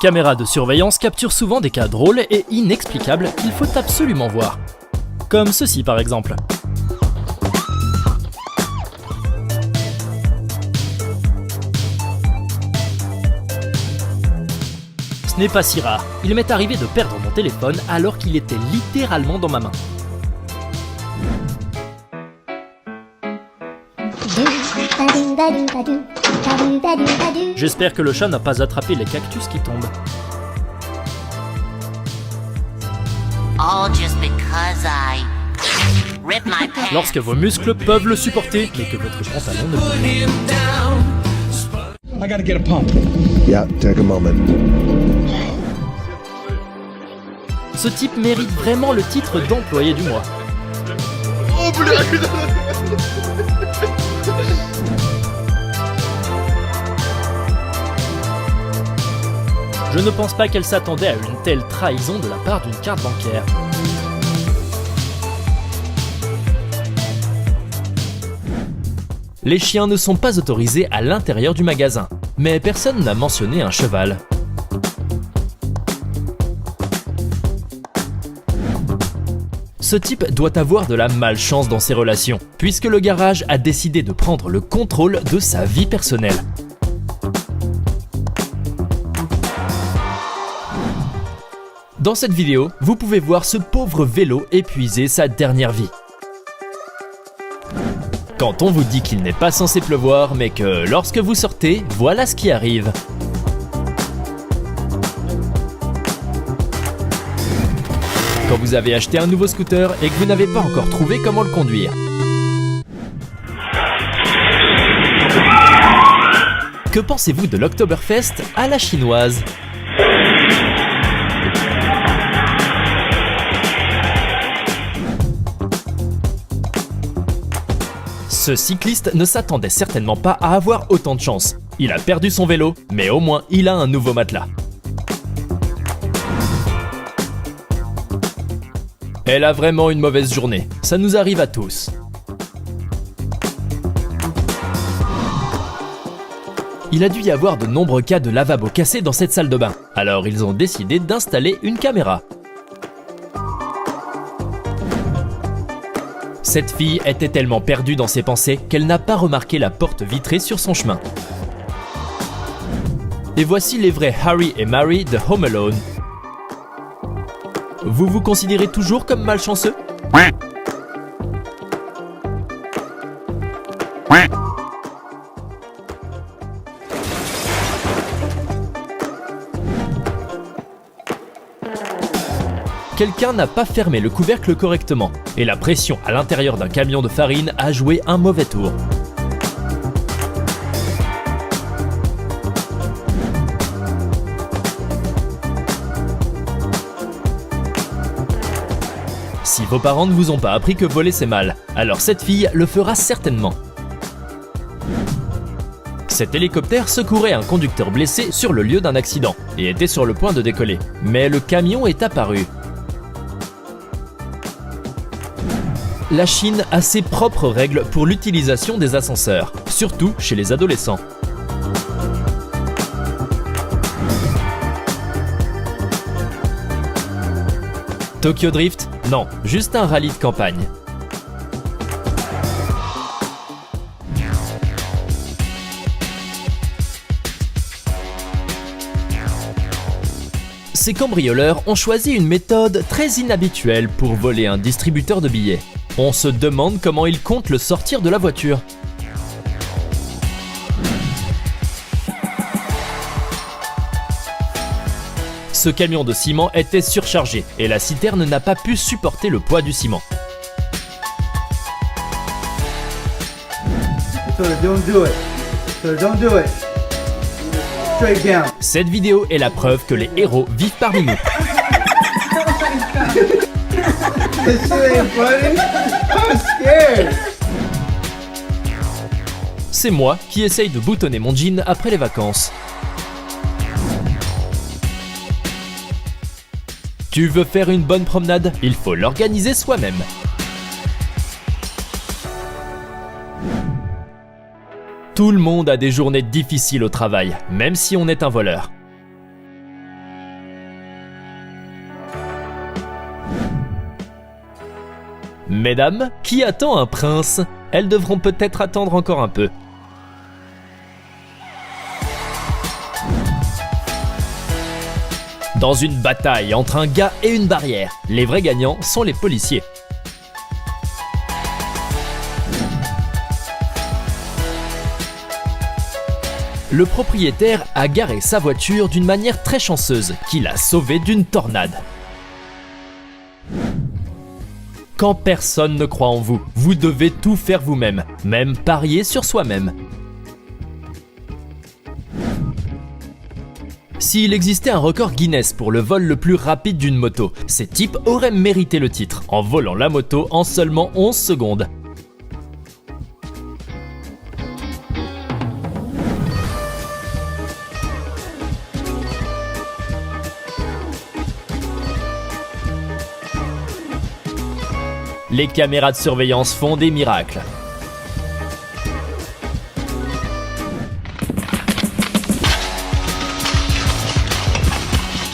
Caméras de surveillance capturent souvent des cas drôles et inexplicables qu'il faut absolument voir. Comme ceci par exemple. Ce n'est pas si rare, il m'est arrivé de perdre mon téléphone alors qu'il était littéralement dans ma main. J'espère que le chat n'a pas attrapé les cactus qui tombent. Lorsque vos muscles peuvent le supporter, mais que votre pantalon ne peut. I gotta get a pump. Yeah, take a moment. Ce type mérite vraiment le titre d'employé du mois. Je ne pense pas qu'elle s'attendait à une telle trahison de la part d'une carte bancaire. Les chiens ne sont pas autorisés à l'intérieur du magasin, mais personne n'a mentionné un cheval. Ce type doit avoir de la malchance dans ses relations, puisque le garage a décidé de prendre le contrôle de sa vie personnelle. Dans cette vidéo, vous pouvez voir ce pauvre vélo épuiser sa dernière vie. Quand on vous dit qu'il n'est pas censé pleuvoir, mais que lorsque vous sortez, voilà ce qui arrive. Quand vous avez acheté un nouveau scooter et que vous n'avez pas encore trouvé comment le conduire. Que pensez-vous de l'Oktoberfest à la chinoise ? Ce cycliste ne s'attendait certainement pas à avoir autant de chance. Il a perdu son vélo, mais au moins il a un nouveau matelas. Elle a vraiment une mauvaise journée, ça nous arrive à tous. Il a dû y avoir de nombreux cas de lavabo cassés dans cette salle de bain, alors ils ont décidé d'installer une caméra. Cette fille était tellement perdue dans ses pensées qu'elle n'a pas remarqué la porte vitrée sur son chemin. Et voici les vrais Harry et Mary de Home Alone. Vous vous considérez toujours comme malchanceux ? Quelqu'un n'a pas fermé le couvercle correctement et la pression à l'intérieur d'un camion de farine a joué un mauvais tour. Si vos parents ne vous ont pas appris que voler c'est mal, alors cette fille le fera certainement. Cet hélicoptère secourait un conducteur blessé sur le lieu d'un accident et était sur le point de décoller, mais le camion est apparu. La Chine a ses propres règles pour l'utilisation des ascenseurs, surtout chez les adolescents. Tokyo Drift? Non, juste un rallye de campagne. Ces cambrioleurs ont choisi une méthode très inhabituelle pour voler un distributeur de billets. On se demande comment ils comptent le sortir de la voiture. Ce camion de ciment était surchargé et la citerne n'a pas pu supporter le poids du ciment. Cette vidéo est la preuve que les héros vivent parmi nous. C'est moi qui essaye de boutonner mon jean après les vacances. Tu veux faire une bonne promenade? Il faut l'organiser soi-même. Tout le monde a des journées difficiles au travail, même si on est un voleur. Mesdames, qui attend un prince? Elles devront peut-être attendre encore un peu. Dans une bataille entre un gars et une barrière, les vrais gagnants sont les policiers. Le propriétaire a garé sa voiture d'une manière très chanceuse, qui l'a sauvé d'une tornade. Quand personne ne croit en vous, vous devez tout faire vous-même, même parier sur soi-même. S'il existait un record Guinness pour le vol le plus rapide d'une moto, ces types auraient mérité le titre, en volant la moto en seulement 11 secondes. Les caméras de surveillance font des miracles.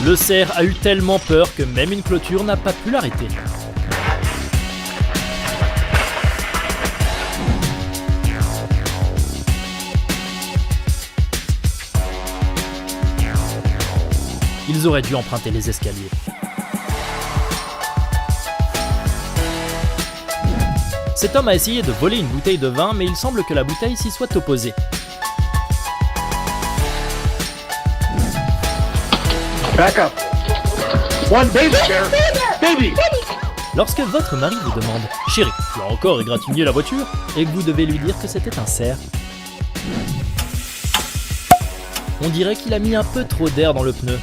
Le cerf a eu tellement peur que même une clôture n'a pas pu l'arrêter. Ils auraient dû emprunter les escaliers. Cet homme a essayé de voler une bouteille de vin, mais il semble que la bouteille s'y soit opposée. Back up. One baby bear. Baby. Lorsque votre mari vous demande « Chérie, tu as encore égratigné la voiture ?» et que vous devez lui dire que c'était un cerf, on dirait qu'il a mis un peu trop d'air dans le pneu.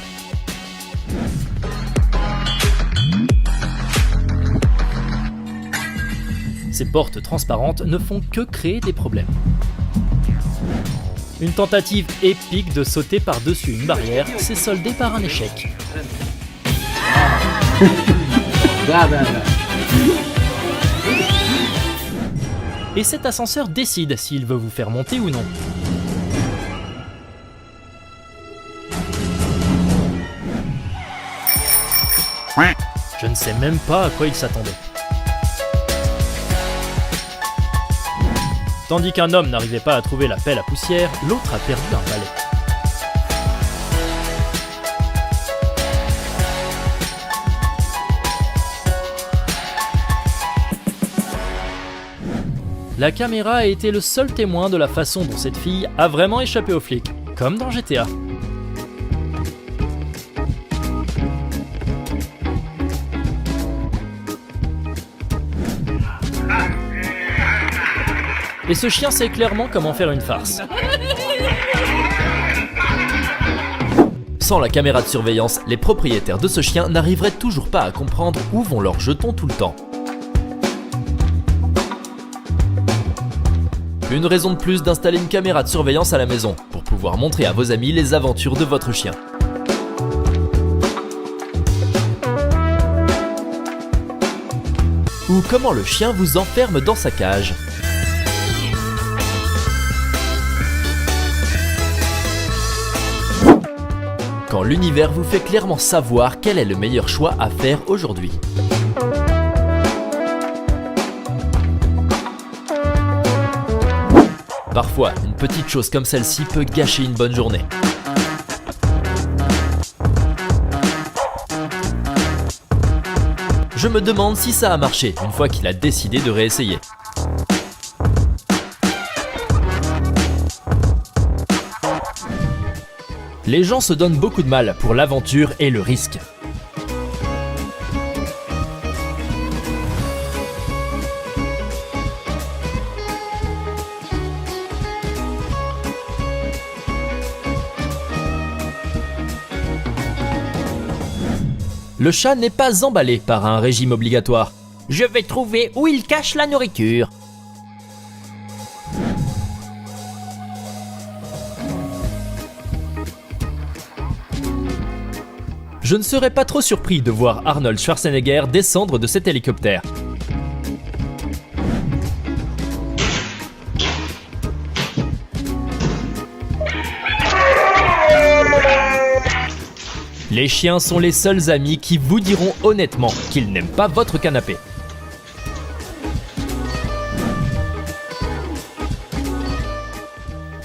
Ces portes transparentes ne font que créer des problèmes. Une tentative épique de sauter par-dessus une barrière s'est soldée par un échec. Et cet ascenseur décide s'il veut vous faire monter ou non. Je ne sais même pas à quoi il s'attendait. Tandis qu'un homme n'arrivait pas à trouver la pelle à poussière, l'autre a perdu un balai. La caméra a été le seul témoin de la façon dont cette fille a vraiment échappé aux flics, comme dans GTA. Et ce chien sait clairement comment faire une farce. Sans la caméra de surveillance, les propriétaires de ce chien n'arriveraient toujours pas à comprendre où vont leurs jetons tout le temps. Une raison de plus d'installer une caméra de surveillance à la maison, pour pouvoir montrer à vos amis les aventures de votre chien. Ou comment le chien vous enferme dans sa cage. Quand l'univers vous fait clairement savoir quel est le meilleur choix à faire aujourd'hui. Parfois, une petite chose comme celle-ci peut gâcher une bonne journée. Je me demande si ça a marché une fois qu'il a décidé de réessayer. Les gens se donnent beaucoup de mal pour l'aventure et le risque. Le chat n'est pas emballé par un régime obligatoire. Je vais trouver où il cache la nourriture. Je ne serais pas trop surpris de voir Arnold Schwarzenegger descendre de cet hélicoptère. Les chiens sont les seuls amis qui vous diront honnêtement qu'ils n'aiment pas votre canapé.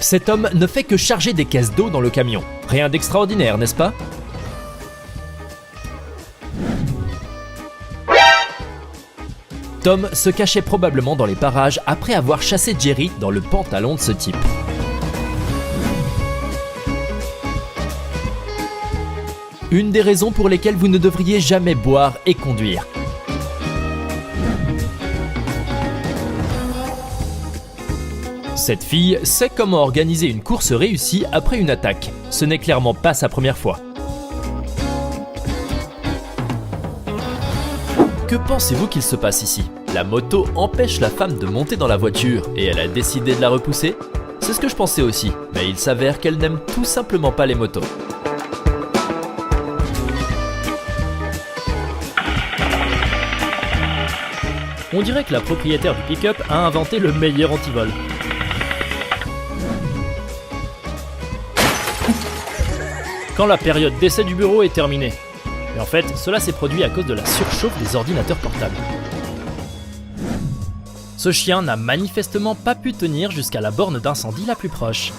Cet homme ne fait que charger des caisses d'eau dans le camion. Rien d'extraordinaire, n'est-ce pas? Tom se cachait probablement dans les parages après avoir chassé Jerry dans le pantalon de ce type. Une des raisons pour lesquelles vous ne devriez jamais boire et conduire. Cette fille sait comment organiser une course réussie après une attaque. Ce n'est clairement pas sa première fois. Que pensez-vous qu'il se passe ici? La moto empêche la femme de monter dans la voiture et elle a décidé de la repousser? C'est ce que je pensais aussi, mais il s'avère qu'elle n'aime tout simplement pas les motos. On dirait que la propriétaire du pick-up a inventé le meilleur antivol. Quand la période d'essai du bureau est terminée. Et en fait, cela s'est produit à cause de la surchauffe des ordinateurs portables. Ce chien n'a manifestement pas pu tenir jusqu'à la borne d'incendie la plus proche.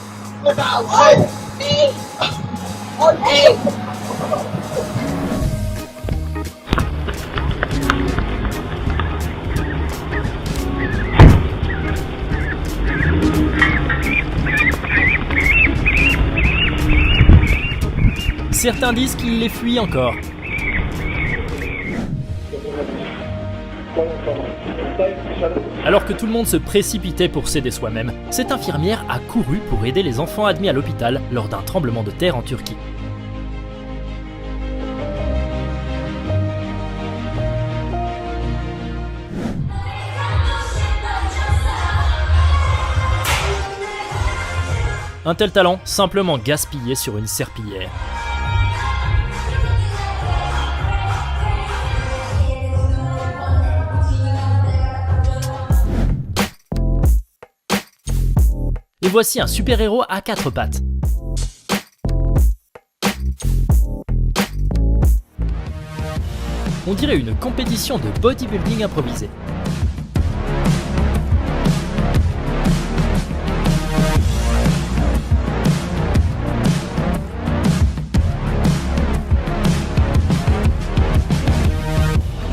Certains disent qu'il les fuit encore. Alors que tout le monde se précipitait pour s'aider soi-même, cette infirmière a couru pour aider les enfants admis à l'hôpital lors d'un tremblement de terre en Turquie. Un tel talent simplement gaspillé sur une serpillière. Et voici un super-héros à 4 pattes. On dirait une compétition de bodybuilding improvisée.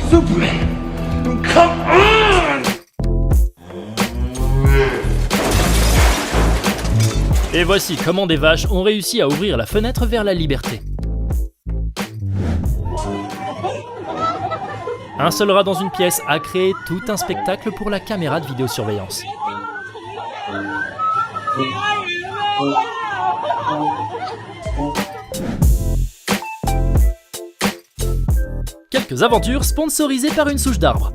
Superman, come on! Et voici comment des vaches ont réussi à ouvrir la fenêtre vers la liberté. Un seul rat dans une pièce a créé tout un spectacle pour la caméra de vidéosurveillance. Quelques aventures sponsorisées par une souche d'arbre.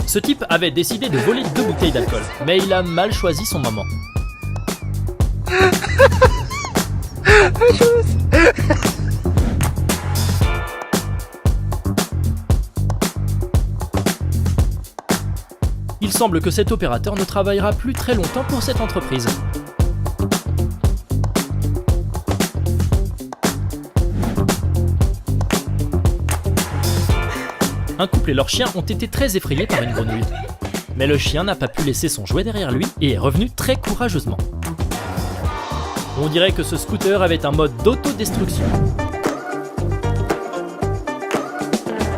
Ce type avait décidé de voler 2 bouteilles d'alcool, mais il a mal choisi son moment. Il semble que cet opérateur ne travaillera plus très longtemps pour cette entreprise. Un couple et leur chien ont été très effrayés par une grenouille. Mais le chien n'a pas pu laisser son jouet derrière lui et est revenu très courageusement. On dirait que ce scooter avait un mode d'autodestruction.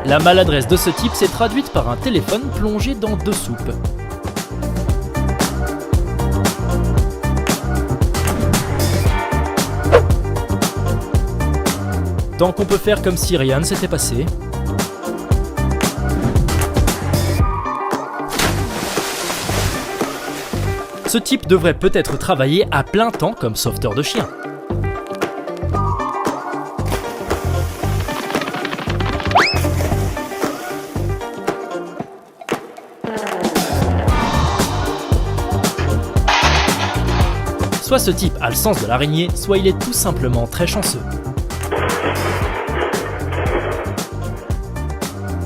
La maladresse de ce type s'est traduite par un téléphone plongé dans 2 soupes. Tant qu'on peut faire comme si rien ne s'était passé. Ce type devrait peut-être travailler à plein temps comme sauveteur de chiens. Soit ce type a le sens de l'araignée, soit il est tout simplement très chanceux.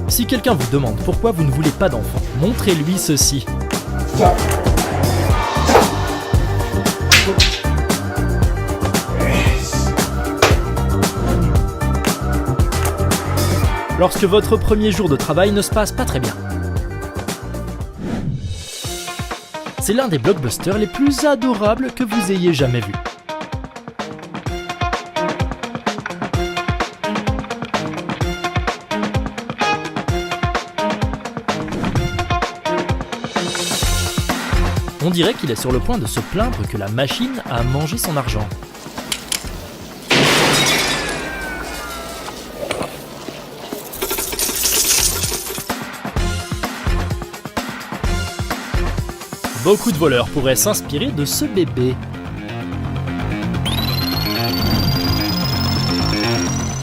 Si quelqu'un vous demande pourquoi vous ne voulez pas d'enfant, montrez-lui ceci. lorsque votre premier jour de travail ne se passe pas très bien. C'est l'un des blockbusters les plus adorables que vous ayez jamais vus. On dirait qu'il est sur le point de se plaindre que la machine a mangé son argent. Beaucoup de voleurs pourraient s'inspirer de ce bébé.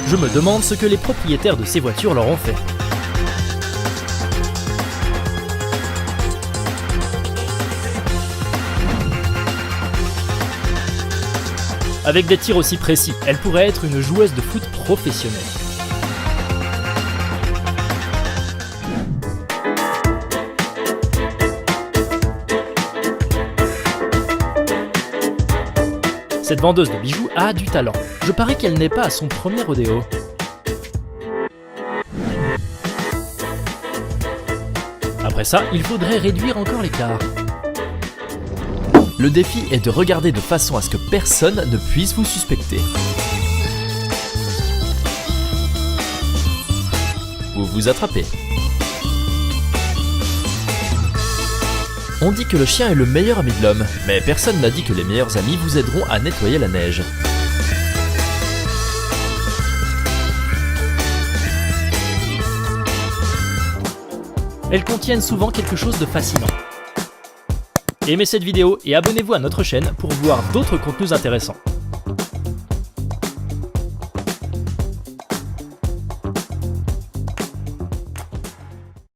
Je me demande ce que les propriétaires de ces voitures leur ont fait. Avec des tirs aussi précis, elle pourrait être une joueuse de foot professionnelle. Cette vendeuse de bijoux a du talent. Je parie qu'elle n'est pas à son premier rodéo. Après ça, il faudrait réduire encore l'écart. Le défi est de regarder de façon à ce que personne ne puisse vous suspecter. Ou vous attraper. On dit que le chien est le meilleur ami de l'homme, mais personne n'a dit que les meilleurs amis vous aideront à nettoyer la neige. Elles contiennent souvent quelque chose de fascinant. Aimez cette vidéo et abonnez-vous à notre chaîne pour voir d'autres contenus intéressants.